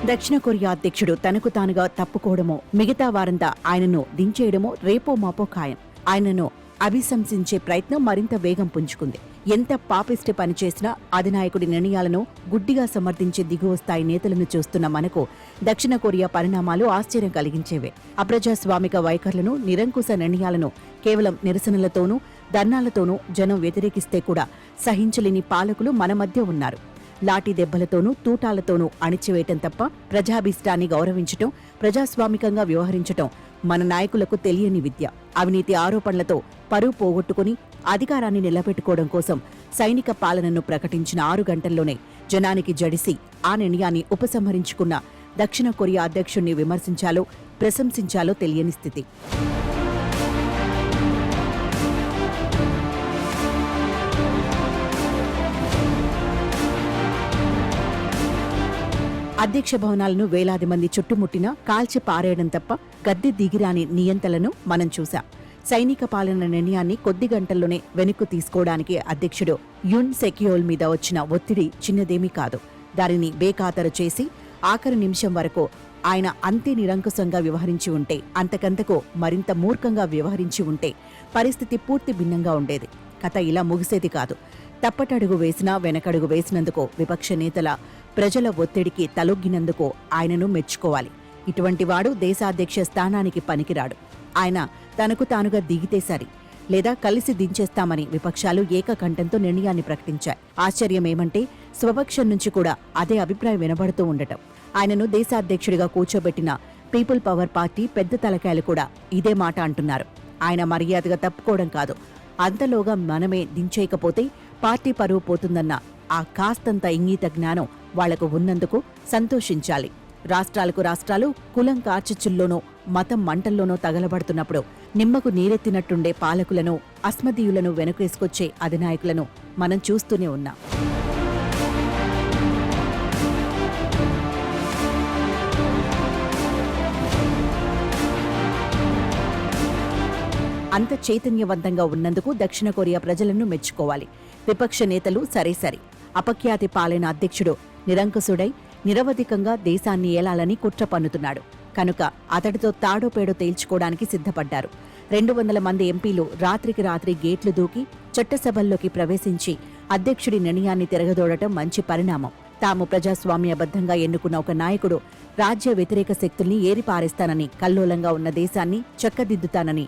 దక్షిణ కొరియా అధ్యక్షుడు తనకు తానుగా తప్పుకోవడమో, మిగతా వారంతా ఆయనను దించేయడమో రేపో మాపో ఖాయం. ఆయనను అభిశంసించే ప్రయత్నం మరింత వేగం పుంజుకుంది. ఎంత పాపిష్టి పనిచేసినా అధినాయకుడి నిర్ణయాలను గుడ్డిగా సమర్థించే దిగువ స్థాయి నేతలను చూస్తున్న మనకు దక్షిణ కొరియా పరిణామాలు ఆశ్చర్యం కలిగించేవే. అప్రజాస్వామిక వైఖరులను, నిరంకుశ నిర్ణయాలను కేవలం నిరసనలతోనూ, ధర్నాలతోనూ జనం వ్యతిరేకిస్తే కూడా సహించలేని పాలకులు మన మధ్య ఉన్నారు. లాఠీ దెబ్బలతోనూ, తూటాలతోనూ అణిచివేయటం తప్ప ప్రజాభీష్టాన్ని గౌరవించటం, ప్రజాస్వామికంగా వ్యవహరించటం మన నాయకులకు తెలియని విద్య. అవినీతి ఆరోపణలతో పరువు పోగొట్టుకుని అధికారాన్ని నిలబెట్టుకోవడం కోసం సైనిక పాలనను ప్రకటించిన 6 గంటల్లోనే జనానికి జడిసి ఆ నిర్ణయాన్ని ఉపసంహరించుకున్న దక్షిణ కొరియా అధ్యక్షుణ్ణి విమర్శించాలో, ప్రశంసించాలో తెలియని స్థితి. అధ్యక్ష భవనాలను వేలాది మంది చుట్టుముట్టినా కాల్చి పారేయడం తప్ప గద్దె దిగిరాని నియంతలను మనం చూశాం. సైనిక పాలన నిర్ణయాన్ని కొద్ది గంటల్లోనే వెనక్కు తీసుకోవడానికి అధ్యక్షుడు యున్ సెక్యోల్ మీద వచ్చిన ఒత్తిడి చిన్నదేమీ కాదు. దానిని బేఖాతరు చేసి ఆఖరి నిమిషం వరకు ఆయన అంతే నిరంకుశంగా వ్యవహరించి ఉంటే, అంతకంతకు మరింత మూర్ఖంగా వ్యవహరించి ఉంటే పరిస్థితి పూర్తి భిన్నంగా ఉండేది. కథ ఇలా ముగిసేది కాదు. తప్పటడుగు వేసినా, వెనకడుగు వేసినందుకో, విపక్ష నేతల ప్రజల ఒత్తిడికి తలొగ్గినందుకో ఆయనను మెచ్చుకోవాలి. ఇటువంటి వాడు దేశాధ్యక్ష స్థానానికి పనికిరాడు. ఆయన తనకు తానుగా దిగితే సరి, లేదా కలిసి దించేస్తామని విపక్షాలు ఏకకంఠంతో నిర్ణయాన్ని ప్రకటించాయి. ఆశ్చర్యమేమంటే స్వపక్షం నుంచి కూడా అదే అభిప్రాయం వినబడుతూ ఉండటం. ఆయనను దేశాధ్యక్షుడిగా కూర్చోబెట్టిన పీపుల్ పవర్ పార్టీ పెద్ద తలకాయలు కూడా ఇదే మాట అంటున్నారు. ఆయన మర్యాదగా తప్పుకోవడం కాదు, అంతలోగా మనమే దించేయకపోతే పార్టీ పరువు పోతుందన్న ఆ కాస్తంత ఇంగీత జ్ఞానం వాళ్లకు ఉన్నందుకు సంతోషించాలి. రాష్ట్రాలు కులం కార్చిచ్చుల్లోనో, మతం మంటల్లోనో తగలబడుతున్నప్పుడు నిమ్మకు నీరెత్తినట్టుండే పాలకులను, అస్మదీయులను వెనుకేసుకొచ్చే అధినాయకులను మనం చూస్తూనే ఉన్నాం. అంత చైతన్యవంతంగా ఉన్నందుకు దక్షిణ కొరియా ప్రజలను మెచ్చుకోవాలి. విపక్ష నేతలు సరే, అపఖ్యాతి పాలైన అధ్యక్షుడు నిరంకుశుడై నిరవధికంగా దేశాన్ని ఏలాలని కుట్ర పన్నుతున్నాడు కనుక అతడితో తాడోపేడో తేల్చుకోవడానికి సిద్ధపడ్డారు. 200 మంది ఎంపీలు రాత్రికి రాత్రి గేట్లు దూకి చట్టసభల్లోకి ప్రవేశించి అధ్యక్షుడి నిర్ణయాన్ని తిరగదోడటం మంచి పరిణామం. తాము ప్రజాస్వామ్యబద్ధంగా ఎన్నుకున్న ఒక నాయకుడు రాజ్య వ్యతిరేక శక్తుల్ని ఏరిపారేస్తానని, కల్లోలంగా ఉన్న దేశాన్ని చక్కదిద్దుతానని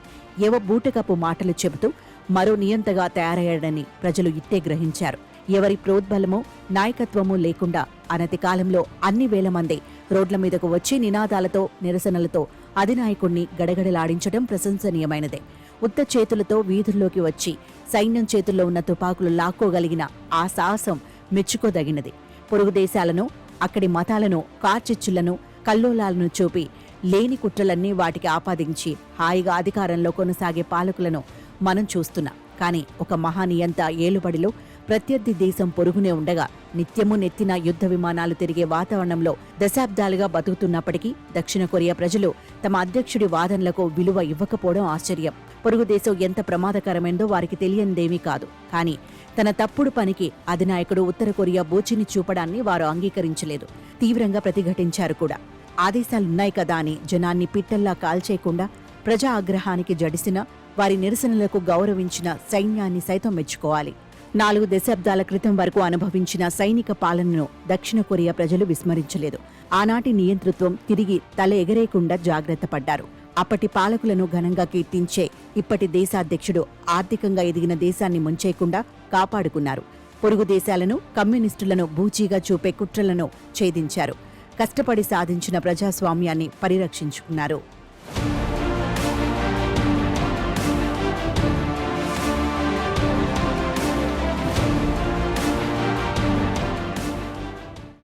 ఏవో బూటకపు మాటలు చెబుతూ మరో నియంతగా తయారయ్యాడని ప్రజలు ఇట్టే గ్రహించారు. ఎవరి ప్రోద్బలమో, నాయకత్వమూ లేకుండా అనతి కాలంలో అన్ని వేల మంది రోడ్ల మీదకు వచ్చి నినాదాలతో, నిరసనలతో అధినాయకుణ్ణి గడగడలాడించడం ప్రశంసనీయమైనదే. ఉత్త చేతులతో వీధుల్లోకి వచ్చి సైన్యం చేతుల్లో ఉన్న తుపాకులు లాక్కోగలిగిన ఆ సాహసం మెచ్చుకోదగినది. పొరుగు దేశాలను, అక్కడి మతాలను, కార్చిచ్చులను, కల్లోలాలను చూపి లేని కుట్రలన్నీ వాటికి ఆపాదించి హాయిగా అధికారంలో కొనసాగే పాలకులను మనం చూస్తున్నాం. కానీ ఒక మహానియంత ఏలుబడిలో ప్రత్యర్థి దేశం పొరుగునే ఉండగా నిత్యము నెత్తిన యుద్ధ విమానాలు తిరిగే వాతావరణంలో దశాబ్దాలుగా బతుకుతున్నప్పటికీ దక్షిణ కొరియా ప్రజలు తమ అధ్యక్షుడి వాదనలకు విలువ ఇవ్వకపోవడం ఆశ్చర్యం. పొరుగు దేశం ఎంత ప్రమాదకరమైందో వారికి తెలియనిదేమీ కాదు. కానీ తన తప్పుడు పనికి అధినాయకుడు ఉత్తర కొరియా బూచిని చూపడాన్ని వారు అంగీకరించలేదు. తీవ్రంగా ప్రతిఘటించారు కూడా. ఆదేశాలున్నాయి కదా అని జనాన్ని పిట్టల్లా కాల్చేయకుండా ప్రజా ఆగ్రహానికి జడిసిన, వారి నిరసనలకు గౌరవించిన సైన్యాన్ని సైతం మెచ్చుకోవాలి. 4 దశాబ్దాల క్రితం వరకు అనుభవించిన సైనిక పాలనను దక్షిణ కొరియా ప్రజలు విస్మరించలేదు. ఆనాటి నియంతృత్వం తిరిగి తల ఎగరేయకుండా జాగ్రత్త పడ్డారు. అప్పటి పాలకులను ఘనంగా కీర్తించే ఇప్పటి దేశాధ్యక్షుడు ఆర్థికంగా ఎదిగిన దేశాన్ని ముంచేయకుండా కాపాడుకున్నారు. పొరుగు దేశాలను, కమ్యూనిస్టులను బూచీగా చూపే కుట్రలను ఛేదించారు. కష్టపడి సాధించిన ప్రజాస్వామ్యాన్ని పరిరక్షించుకున్నారు.